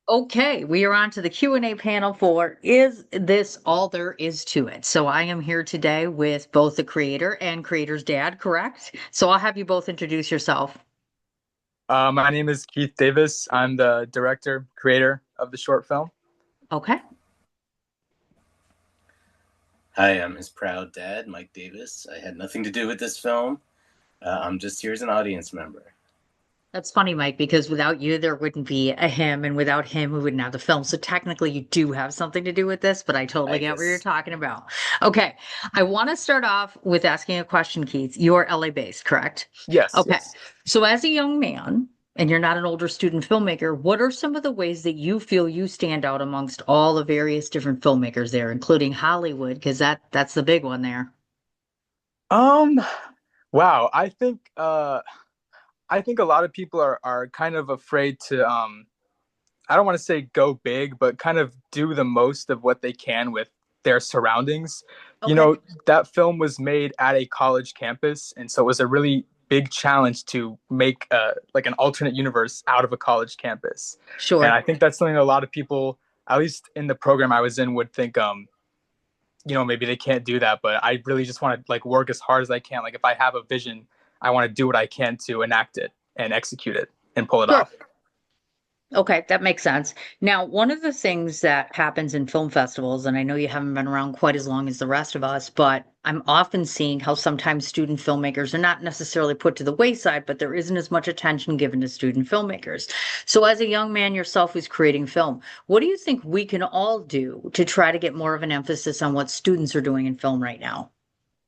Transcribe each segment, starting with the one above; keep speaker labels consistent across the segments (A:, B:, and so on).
A: Okay, we are on to the Q&A panel for Is This All There Is to It? So I am here today with both the creator and creator's dad, correct? So I'll have you both introduce yourself.
B: My name is Keith Davis. I'm the director, creator of the short film.
A: Okay,
C: Hi, I'm his proud dad, Mike Davis. I had nothing to do with this film. I'm just here as an audience member.
A: that's funny, Mike, because without you, there wouldn't be a him, and without him, we wouldn't have the film. So technically, you do have something to do with this, but I totally
C: I
A: get what you're
C: guess,
A: talking about. Okay, I want to start off with asking a question, Keith. You're LA based, correct?
B: Yes,
A: Okay,
B: yes.
A: so as a young man, and you're not an older student filmmaker, what are some of the ways that you feel you stand out amongst all the various different filmmakers there, including Hollywood, because that's the big one there.
B: Um, wow. I think a lot of people are kind of afraid to I don't want to say go big, but kind of do the most of what they can with their surroundings. You
A: Okay.
B: know, that film was made at a college campus, and so it was a really big challenge to make like an alternate universe out of a college campus. And
A: Sure.
B: I think that's something a lot of people, at least in the program I was in, would think maybe they can't do that, but I really just want to like work as hard as I can. Like if I have a vision, I want to do what I can to enact it and execute it and pull it
A: Sure.
B: off.
A: Okay, that makes sense. Now, one of the things that happens in film festivals, and I know you haven't been around quite as long as the rest of us, but I'm often seeing how sometimes student filmmakers are not necessarily put to the wayside, but there isn't as much attention given to student filmmakers. So, as a young man yourself who's creating film, what do you think we can all do to try to get more of an emphasis on what students are doing in film right now?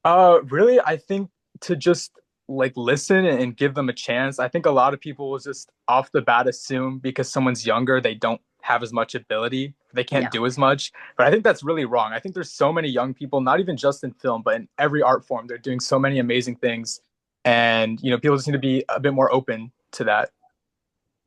B: Really, I think to just like listen and give them a chance. I think a lot of people will just off the bat assume because someone's younger, they don't have as much ability, they can't
A: Yeah.
B: do as much. But I think that's really wrong. I think there's so many young people, not even just in film, but in every art form, they're doing so many amazing things. And, people just need to be a bit more open to that.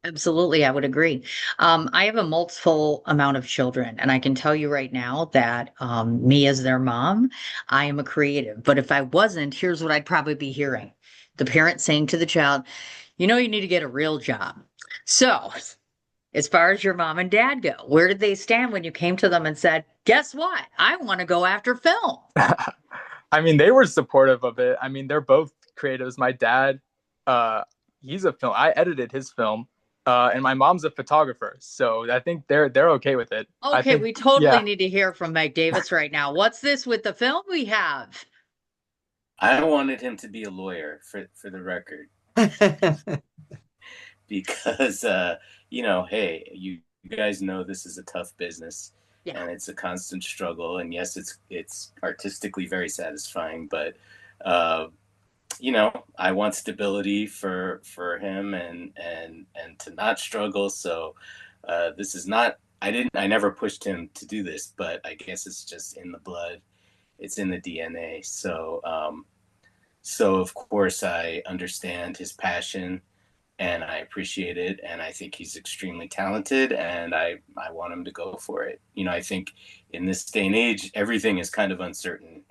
A: Absolutely, I would agree. I have a multiple amount of children, and I can tell you right now that me as their mom, I am a creative. But if I wasn't, here's what I'd probably be hearing. The parent saying to the child, you need to get a real job. So, as far as your mom and dad go, where did they stand when you came to them and said, guess what? I want to go after film?
B: I mean, they were supportive of it. I mean, they're both creatives. My dad, uh, he's a film. I edited his film, and my mom's a photographer, so I think they're okay with it. I
A: Okay,
B: think,
A: we totally
B: yeah.
A: need to hear from Mike Davis right now. What's this with the film we have?
C: I wanted him to be a lawyer for the record because, hey, you guys know this is a tough business
A: Yeah.
C: and it's a constant struggle. And yes, it's artistically very satisfying, but uh, I want stability for him and to not struggle. So this is not. I never pushed him to do this, but I guess it's just in the blood. It's in the DNA. So of course I understand his passion and I appreciate it, and I think he's extremely talented, and I want him to go for it. I think in this day and age, everything is kind of uncertain.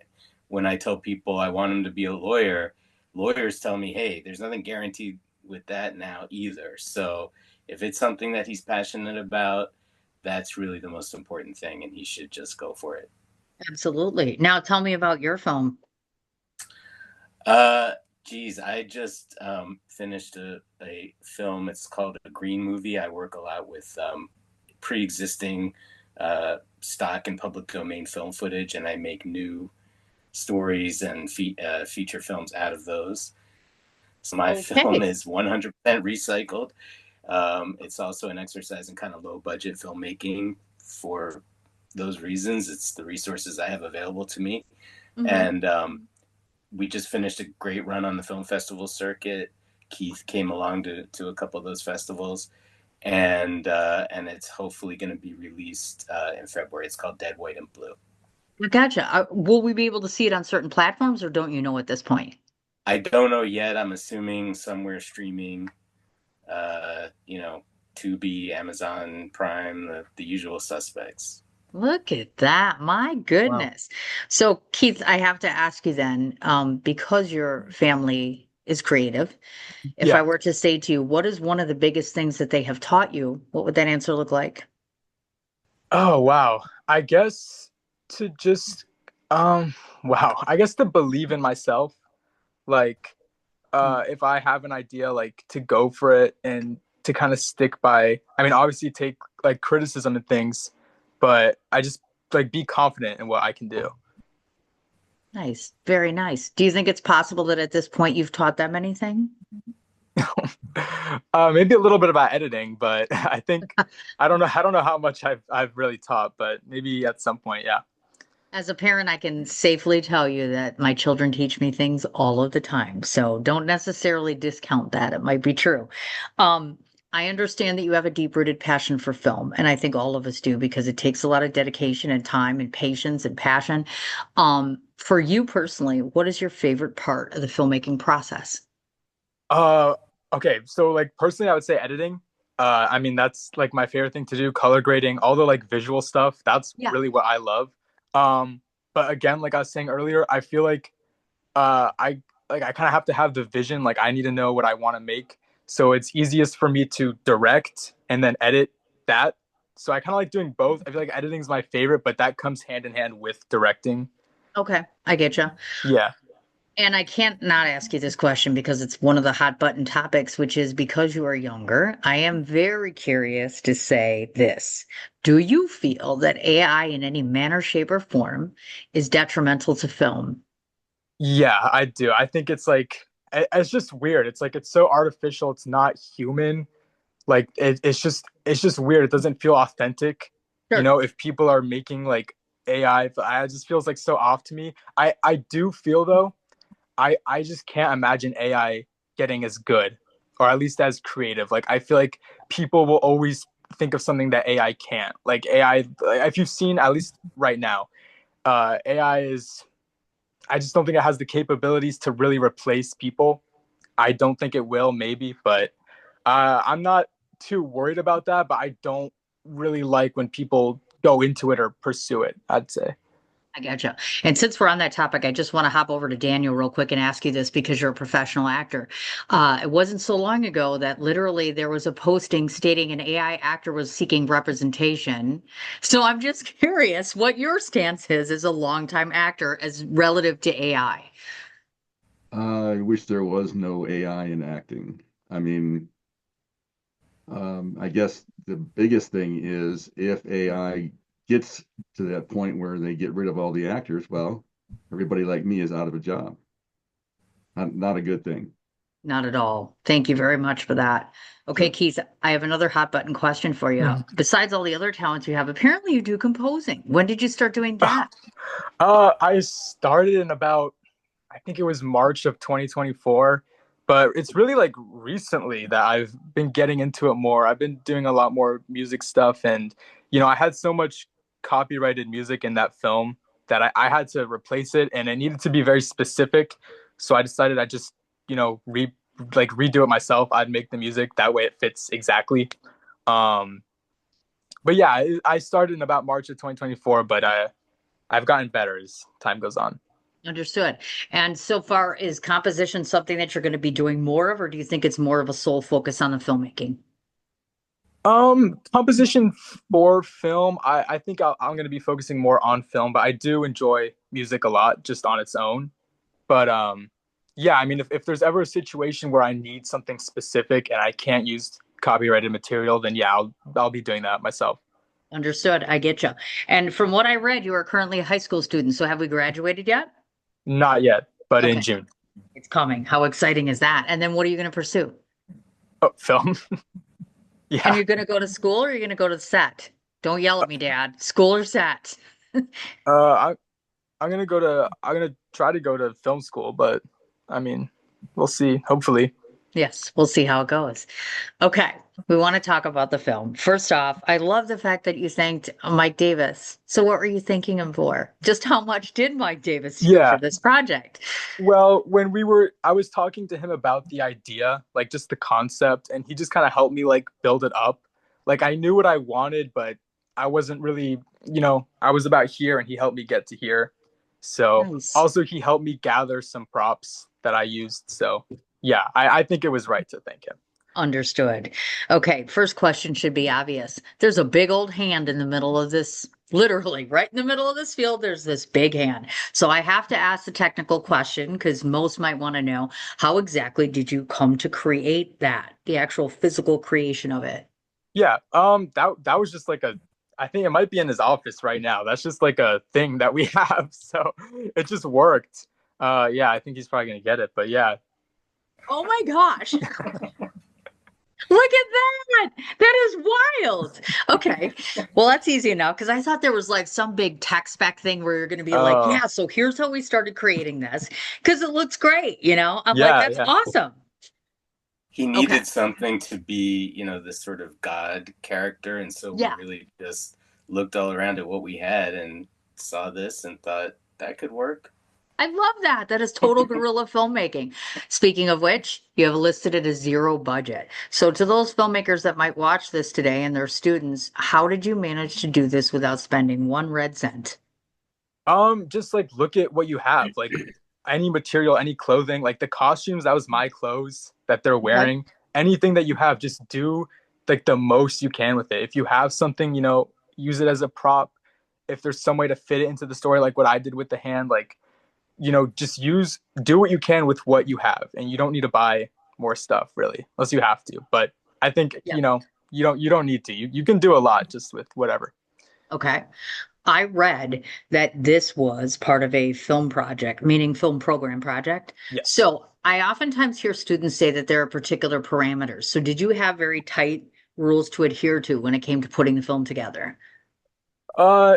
C: When I tell people I want him to be a lawyer, lawyers tell me, hey, there's nothing guaranteed with that now either. So if it's something that he's passionate about, that's really the most important thing, and he should just go for it.
A: Absolutely. Now tell me about your film.
C: Uh, Geez, I just finished a film. It's called a green movie. I work a lot with pre-existing stock and public domain film footage, and I make new stories and feature films out of those. So my film
A: Okay.
C: is 100% recycled. It's also an exercise in kind of low budget filmmaking for those reasons. It's the resources I have available to me,
A: Hmm.
C: and we just finished a great run on the film festival circuit. Keith came along to a couple of those festivals, and it's hopefully going to be released in February. It's called Dead, White, and Blue.
A: Gotcha. Will we be able to see it on certain platforms or don't you know at this point?
C: I don't know yet. I'm assuming somewhere streaming, uh, you know, Tubi, Amazon Prime, the usual suspects.
A: Look at that. My
B: Wow.
A: goodness. So, Keith, I have to ask you then, because your family is creative. If I
B: Yeah.
A: were to say to you, what is one of the biggest things that they have taught you? What would that answer look like?
B: Oh, wow. I guess to just, wow. I guess to believe in myself. Like,
A: Hmm.
B: if I have an idea, like to go for it and to kind of stick by, I mean, obviously take like criticism and things, but I just like be confident in what I can do.
A: Nice. Very nice. Do you think it's possible that at this point you've taught them anything?
B: Maybe a little bit about editing, but I think I don't know how much I've really taught, but maybe at some point, yeah.
A: As a parent, I can safely tell you that my children teach me things all of the time. So don't necessarily discount that. It might be true. Um, I understand that you have a deep-rooted passion for film, and I think all of us do because it takes a lot of dedication and time and patience and passion. For you personally, what is your favorite part of the filmmaking process?
B: Uh, okay, so like personally, I would say editing. I mean that's like my favorite thing to do, color grading, all the like visual stuff. That's
A: Yeah.
B: really what I love. Um, but again, like I was saying earlier, I feel like I like I kind of have to have the vision. Like I need to know what I want to make. So it's easiest for me to direct and then edit that. So I kind of like doing both. I feel like editing is my favorite, but that comes hand in hand with directing.
A: Okay, I get you.
B: Yeah.
A: And I can't not ask you this question because it's one of the hot button topics, which is because you are younger. I am very curious to say this. Do you feel that AI in any manner, shape, or form is detrimental to film?
B: Yeah, I do. I think it's like it's just weird. It's like it's so artificial. It's not human. Like it's just weird. It doesn't feel authentic. You
A: Sure.
B: know, if people are making like AI, it just feels like so off to me. I do feel though I just can't imagine AI getting as good or at least as creative. Like I feel like people will always think of something that AI can't. Like AI, if you've seen at least right now, AI is. I just don't think it has the capabilities to really replace people. I don't think it will, maybe, but I'm not too worried about that. But I don't really like when people go into it or pursue it, I'd say.
A: I gotcha. And since we're on that topic, I just want to hop over to Daniel real quick and ask you this because you're a professional actor. It wasn't so long ago that literally there was a posting stating an AI actor was seeking representation. So I'm just curious what your stance is as a longtime actor as relative to AI.
D: I wish there was no AI in acting. I mean, I guess the biggest thing is if AI gets to that point where they get rid of all the actors, well, everybody like me is out of a job. Not a good thing.
A: Not at all. Thank you very much for that. Okay,
D: Sure.
A: Keith, I have another hot button question for you.
B: Mhm.
A: Besides all the other talents you have, apparently you do composing. When did you start doing that?
B: I started in about, I think it was March of 2024, but it's really like recently that I've been getting into it more. I've been doing a lot more music stuff, and I had so much copyrighted music in that film that I had to replace it, and it needed to be very specific. So I decided I just, you know, re like redo it myself. I'd make the music that way it fits exactly. Um, but yeah, I started in about March of 2024, but I've gotten better as time goes on.
A: Understood. And so far, is composition something that you're going to be doing more of, or do you think it's more of a sole focus on the filmmaking?
B: Composition for film, I think I'm going to be focusing more on film, but I do enjoy music a lot just on its own. But yeah, I mean, if there's ever a situation where I need something specific and I can't use copyrighted material, then yeah, I'll be doing that myself.
A: Understood. I get you. And from what I read, you are currently a high school student. So have we graduated yet?
B: Not yet, but in
A: Okay,
B: June.
A: it's coming. How exciting is that? And then what are you going to pursue?
B: Oh, film.
A: And
B: Yeah.
A: you're going to go to school or you're going to go to the set? Don't yell at me, Dad. School or set?
B: Uh, I'm gonna try to go to film school, but I mean, we'll see. Hopefully.
A: Yes, we'll see how it goes. Okay, we want to talk about the film. First off, I love the fact that you thanked Mike Davis. So, what were you thanking him for? Just how much did Mike Davis do for
B: Yeah.
A: this project?
B: Well, I was talking to him about the idea, like just the concept, and he just kind of helped me like build it up. Like I knew what I wanted, but I wasn't really, I was about here and he helped me get to here. So
A: Nice.
B: also he helped me gather some props that I used. So Yeah, I think it was right to thank him.
A: Understood. Okay, first question should be obvious. There's a big old hand in the middle of this, literally right in the middle of this field, there's this big hand. So I have to ask the technical question because most might want to know, how exactly did you come to create that, the actual physical creation of it?
B: Yeah, that was just like a, I think it might be in his office right now. That's just like a thing that we have. So it just worked. Yeah, I think he's probably gonna get it, but yeah.
A: Oh my gosh. Look at that. That is wild. Okay. Well, that's easy enough because I thought there was like some big tech spec thing where you're going to be like,
B: Oh,
A: yeah, so here's how we started creating this because it looks great. I'm like,
B: yeah,
A: that's
B: yeah.
A: awesome.
C: He
A: Okay.
C: needed something to be, this sort of God character. And so we
A: Yeah.
C: really just looked all around at what we had and saw this and thought that could work.
A: I love that. That is total guerrilla filmmaking. Speaking of which, you have listed it as zero budget. So, to those filmmakers that might watch this today and their students, how did you manage to do this without spending one red cent?
B: Just like look at what you have, like any material, any clothing, like the costumes, that was my clothes that they're
A: Okay.
B: wearing. Anything that you have, just do like the most you can with it. If you have something, use it as a prop. If there's some way to fit it into the story, like what I did with the hand, like, just do what you can with what you have. And you don't need to buy more stuff really, unless you have to. But I think,
A: Yeah.
B: you don't need to. You can do a lot just with whatever.
A: Okay. I read that this was part of a film project, meaning film program project.
B: Yes.
A: So I oftentimes hear students say that there are particular parameters. So did you have very tight rules to adhere to when it came to putting the film together?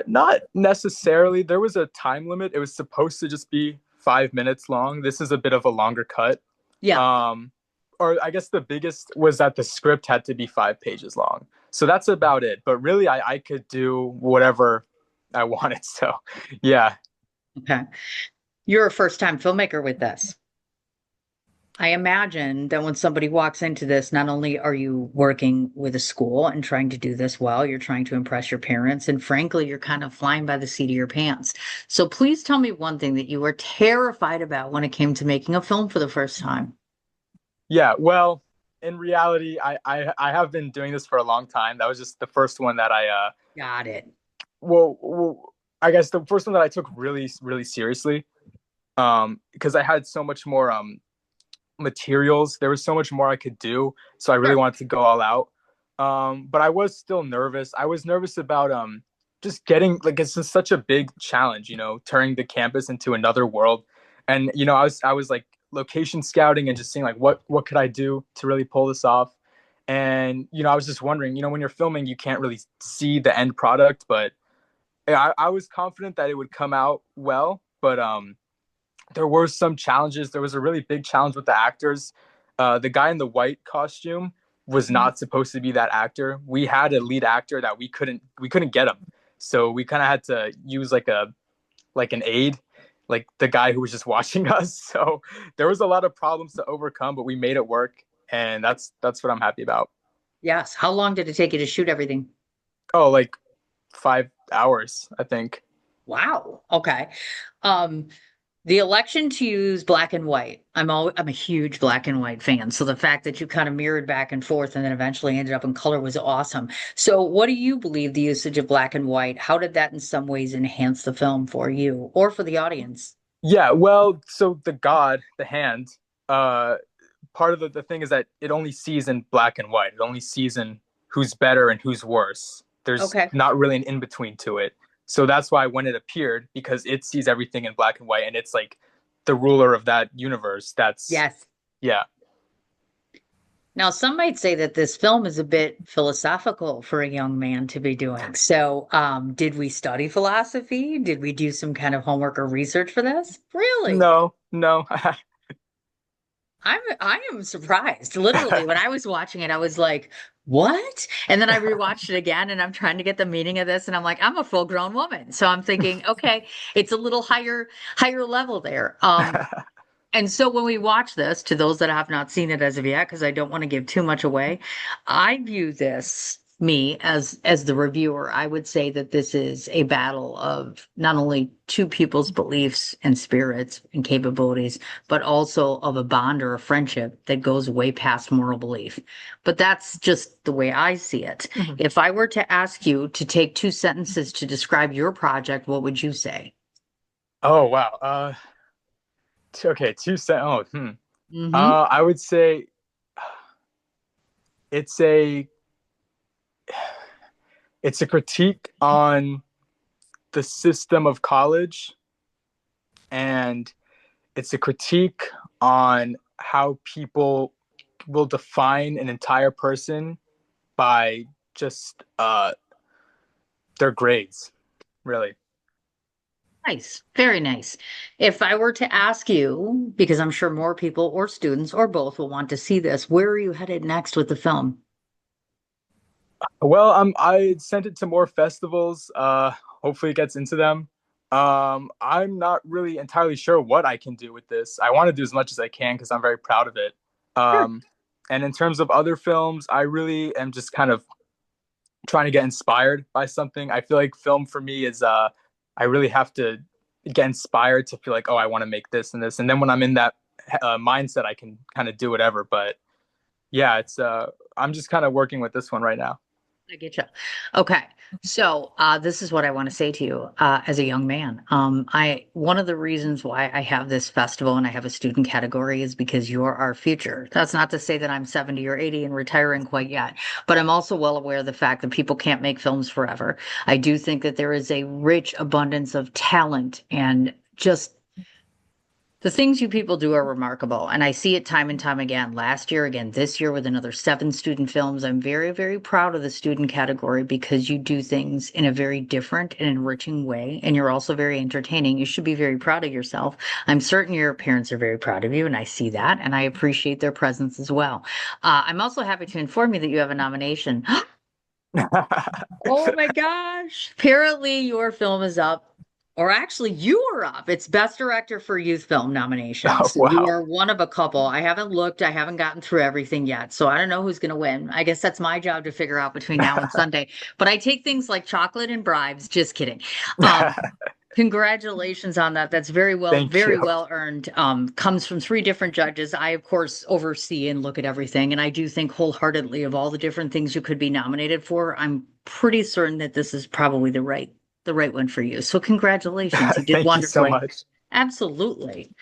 B: Not necessarily. There was a time limit. It was supposed to just be 5 minutes long. This is a bit of a longer cut.
A: Yeah.
B: Um, or I guess the biggest was that the script had to be 5 pages long. So that's about it. But really, I could do whatever I wanted. So, yeah.
A: Okay. You're a first-time filmmaker with this. I imagine that when somebody walks into this, not only are you working with a school and trying to do this well, you're trying to impress your parents, and frankly, you're kind of flying by the seat of your pants. So please tell me one thing that you were terrified about when it came to making a film for the first time.
B: Yeah. Well, in reality, I have been doing this for a long time. That was just the first one that
A: Got it.
B: I guess the first one that I took really, really seriously. Because I had so much more materials. There was so much more I could do. So I really
A: Sure.
B: wanted to go all out. But I was still nervous. I was nervous about just getting, like, it's just such a big challenge, turning the campus into another world. And I was like location scouting and just seeing like what could I do to really pull this off. And I was just wondering, when you're filming, you can't really see the end product, but I was confident that it would come out well. But there were some challenges. There was a really big challenge with the actors. The guy in the white costume was
A: Mhm.
B: not supposed to be that actor. We had a lead actor that we couldn't get him, so we kind of had to use like an aide, like the guy who was just watching us. So there was a lot of problems to overcome, but we made it work, and that's what I'm happy about.
A: Yes. How long did it take you to shoot everything?
B: Oh, like 5 hours, I think.
A: Wow. Okay. Um, the election to use black and white. I'm a huge black and white fan. So the fact that you kind of mirrored back and forth and then eventually ended up in color was awesome. So what do you believe the usage of black and white? How did that in some ways enhance the film for you or for the audience?
B: Yeah, well, so the hand, uh, part of the thing is that it only sees in black and white. It only sees in who's better and who's worse. There's
A: Okay.
B: not really an in between to it. So that's why when it appeared, because it sees everything in black and white, and it's like the ruler of that universe.
A: Yes.
B: Yeah.
A: Now, some might say that this film is a bit philosophical for a young man to be doing. So, did we study philosophy? Did we do some kind of homework or research for this? Really?
B: No, no.
A: I am surprised. Literally, when I was watching it, I was like, "What?" And then I rewatched it again, and I'm trying to get the meaning of this, and I'm like, "I'm a full-grown woman," so I'm thinking, okay, it's a little higher level there. And so when we watch this, to those that have not seen it as of yet, because I don't want to give too much away, I view this me as the reviewer, I would say that this is a battle of not only two people's beliefs and spirits and capabilities, but also of a bond or a friendship that goes way past moral belief. But that's just the way I see it.
B: Mhm.
A: If I were to ask you to take two sentences to describe your project, what would you say?
B: Oh wow. Okay, two cent. Oh,
A: Hmm.
B: I would say it's a it's a critique on the system of college, and it's a critique on how people will define an entire person by just their grades, really.
A: Nice, very nice. If I were to ask you, because I'm sure more people or students or both will want to see this, where are you headed next with the film?
B: Well, I sent it to more festivals. Hopefully it gets into them. I'm not really entirely sure what I can do with this. I want to do as much as I can because I'm very proud of it.
A: Sure.
B: And in terms of other films, I really am just kind of trying to get inspired by something. I feel like film for me is I really have to get inspired to feel like, oh, I want to make this and this. And then when I'm in that mindset, I can kind of do whatever. But yeah, it's I'm just kind of working with this one right now.
A: I get you. Okay. So this is what I want to say to you as a young man. One of the reasons why I have this festival and I have a student category is because you're our future. That's not to say that I'm 70 or 80 and retiring quite yet, but I'm also well aware of the fact that people can't make films forever. I do think that there is a rich abundance of talent and just the things you people do are remarkable, and I see it time and time again. Last year, again this year, with another 7 student films. I'm very, very proud of the student category because you do things in a very different and enriching way, and you're also very entertaining. You should be very proud of yourself. I'm certain your parents are very proud of you, and I see that, and I appreciate their presence as well. I'm also happy to inform you that you have a nomination. Oh my gosh. Apparently, your film is up. Or actually, you are up. It's Best Director for Youth Film
B: Oh,
A: nominations. So you
B: wow.
A: are one of a couple. I haven't looked, I haven't gotten through everything yet. So I don't know who's going to win. I guess that's my job to figure out between now and Sunday. But I take things like chocolate and bribes. Just kidding. Um, Congratulations on that. That's
B: Thank
A: very
B: you.
A: well earned. Comes from 3 different judges. I, of course, oversee and look at everything. And I do think wholeheartedly of all the different things you could be nominated for. I'm pretty certain that this is probably the right one for you. So congratulations. You did
B: Thank you so
A: wonderfully.
B: much.
A: Absolutely.